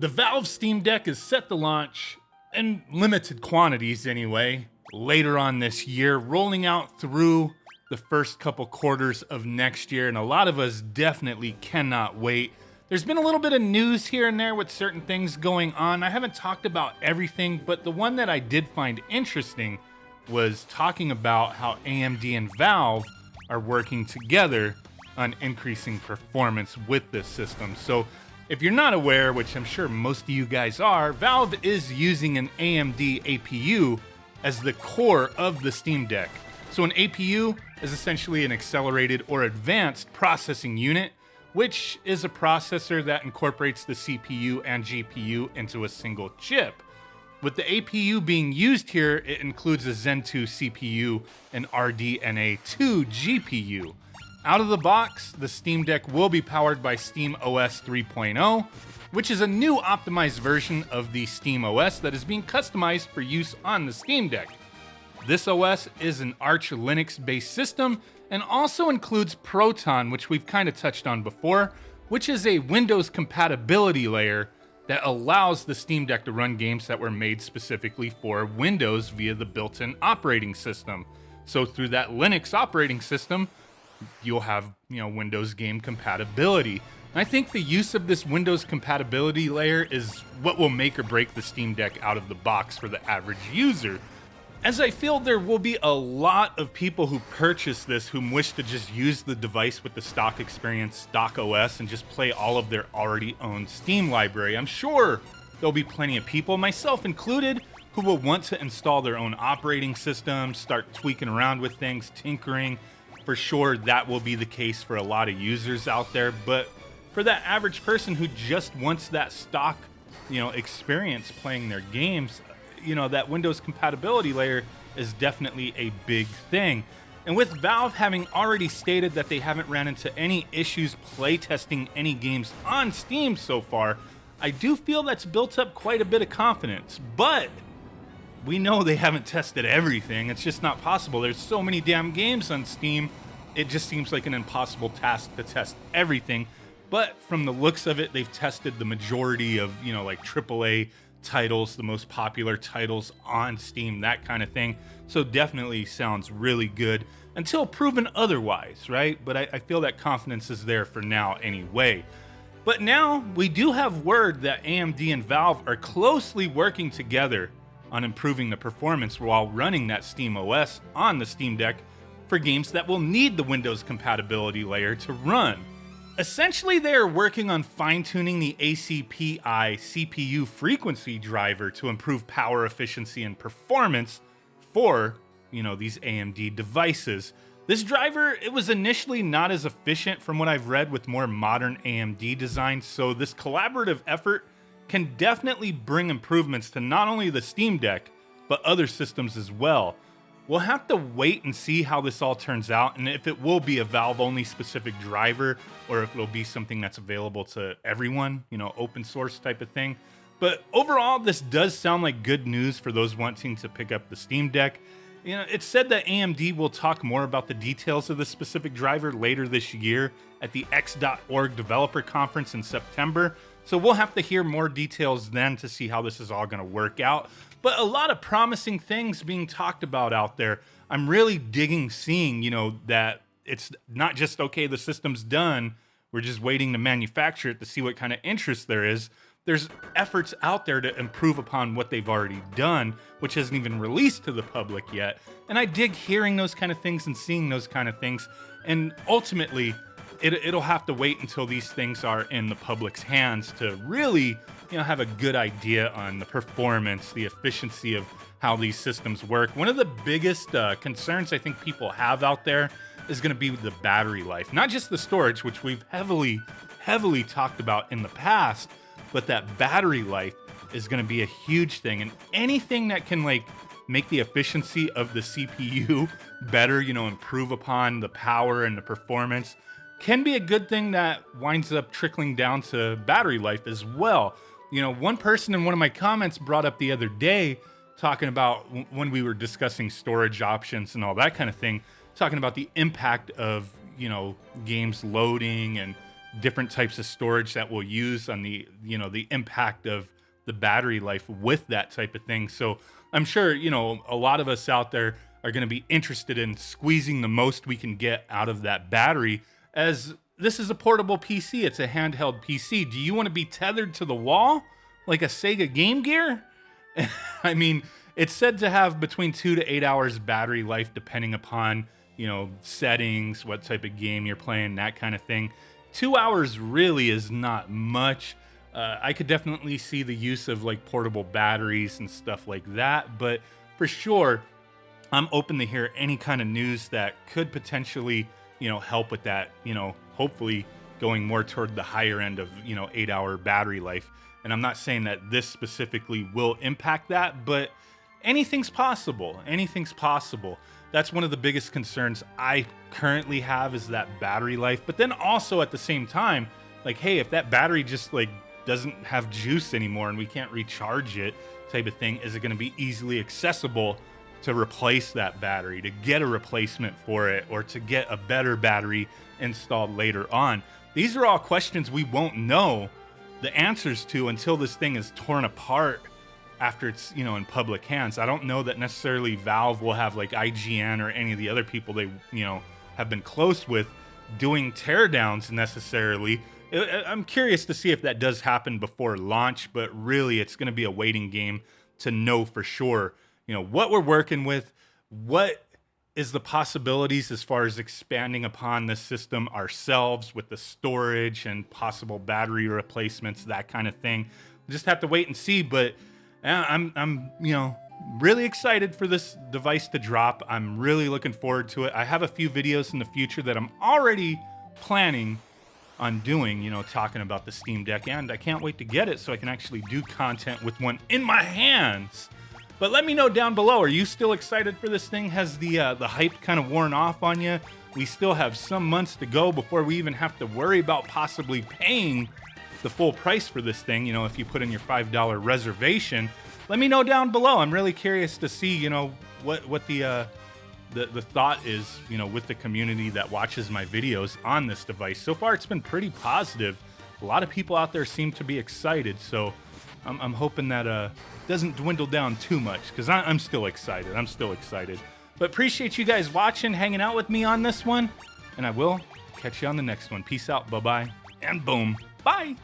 The Valve Steam Deck is set to launch, in limited quantities anyway, later on this year, rolling out through the first couple quarters of next year, and a lot of us definitely cannot wait. There's been a little bit of news here and there with certain things going on. I haven't talked about everything, but the one that I did find interesting was talking about how AMD and Valve are working together on increasing performance with this system. So if you're not aware, which I'm sure most of you guys are, Valve is using an AMD APU as the core of the Steam Deck. So an APU is essentially an accelerated or advanced processing unit, which is a processor that incorporates the CPU and GPU into a single chip. With the APU being used here, it includes a Zen 2 CPU and RDNA 2 GPU. Out of the box, the Steam Deck will be powered by SteamOS 3.0, which is a new optimized version of the SteamOS that is being customized for use on the Steam Deck. This OS is an Arch Linux-based system and also includes Proton, which we've kind of touched on before, which is a Windows compatibility layer that allows the Steam Deck to run games that were made specifically for Windows via the built-in operating system. So through that Linux operating system, you'll have, Windows game compatibility. And I think the use of this Windows compatibility layer is what will make or break the Steam Deck out of the box for the average user. As I feel there will be a lot of people who purchase this who wish to just use the device with the stock experience, stock OS, and just play all of their already owned Steam library. I'm sure there'll be plenty of people, myself included, who will want to install their own operating system, start tweaking around with things, tinkering. For sure, that will be the case for a lot of users out there, but for that average person who just wants that stock, experience playing their games, that Windows compatibility layer is definitely a big thing. And with Valve having already stated that they haven't ran into any issues playtesting any games on Steam so far, I do feel that's built up quite a bit of confidence. But we know they haven't tested everything. It's just not possible. There's so many damn games on Steam. It just seems like an impossible task to test everything. But from the looks of it, they've tested the majority of, like AAA titles, the most popular titles on Steam, that kind of thing. So definitely sounds really good until proven otherwise, right? But I feel that confidence is there for now anyway. But now we do have word that AMD and Valve are closely working together on improving the performance while running that SteamOS on the Steam Deck for games that will need the Windows compatibility layer to run. Essentially, they are working on fine-tuning the ACPI CPU frequency driver to improve power efficiency and performance for, these AMD devices. This driver, it was initially not as efficient from what I've read with more modern AMD designs, so this collaborative effort can definitely bring improvements to not only the Steam Deck, but other systems as well. We'll have to wait and see how this all turns out, and if it will be a Valve-only specific driver, or if it'll be something that's available to everyone, open source type of thing. But overall, this does sound like good news for those wanting to pick up the Steam Deck. It's said that AMD will talk more about the details of the specific driver later this year at the X.org developer conference in September. So we'll have to hear more details then to see how this is all going to work out. But a lot of promising things being talked about out there. I'm really digging seeing, that it's not just, okay, the system's done, we're just waiting to manufacture it to see what kind of interest there is. There's efforts out there to improve upon what they've already done, which hasn't even released to the public yet. And I dig hearing those kind of things and seeing those kind of things. And ultimately, it'll have to wait until these things are in the public's hands to really, have a good idea on the performance, the efficiency of how these systems work. One of the biggest concerns I think people have out there is going to be the battery life. Not just the storage, which we've heavily talked about in the past, but that battery life is going to be a huge thing. And anything that can make the efficiency of the CPU better, improve upon the power and the performance, can be a good thing that winds up trickling down to battery life as well. One person in one of my comments brought up the other day, talking about when we were discussing storage options and all that kind of thing, talking about the impact of, games loading and, different types of storage that we'll use on the, the impact of the battery life with that type of thing. So I'm sure, a lot of us out there are going to be interested in squeezing the most we can get out of that battery, as this is a portable PC. It's a handheld PC. Do you want to be tethered to the wall like a Sega Game Gear? I mean, it's said to have between 2 to 8 hours battery life, depending upon, settings, what type of game you're playing, that kind of thing. 2 hours really is not much. I could definitely see the use of like portable batteries and stuff like that, but for sure, I'm open to hear any kind of news that could potentially, help with that, hopefully going more toward the higher end of, 8-hour battery life. And I'm not saying that this specifically will impact that, but anything's possible. Anything's possible. That's one of the biggest concerns I currently have, is that battery life. But then also at the same time, like, hey, if that battery just like doesn't have juice anymore and we can't recharge it type of thing, is it going to be easily accessible to replace that battery, to get a replacement for it, or to get a better battery installed later on? These are all questions we won't know the answers to until this thing is torn apart after it's, in public hands. I don't know that necessarily Valve will have like IGN or any of the other people they, have been close with doing teardowns necessarily. I'm curious to see if that does happen before launch, but really it's going to be a waiting game to know for sure, what we're working with, what is the possibilities as far as expanding upon the system ourselves with the storage and possible battery replacements, that kind of thing. We'll just have to wait and see, but I'm really excited for this device to drop. I'm really looking forward to it. I have a few videos in the future that I'm already planning on doing, talking about the Steam Deck, and I can't wait to get it so I can actually do content with one in my hands. But let me know down below, are you still excited for this thing? Has the hype kind of worn off on you? We still have some months to go before we even have to worry about possibly paying the full price for this thing, if you put in your $5 reservation. Let me know down below. I'm really curious to see, what the thought is, with the community that watches my videos on this device. So far, it's been pretty positive. A lot of people out there seem to be excited, so I'm hoping that doesn't dwindle down too much, because I'm still excited. I'm still excited. But appreciate you guys watching, hanging out with me on this one, and I will catch you on the next one. Peace out, bye-bye, and boom, bye!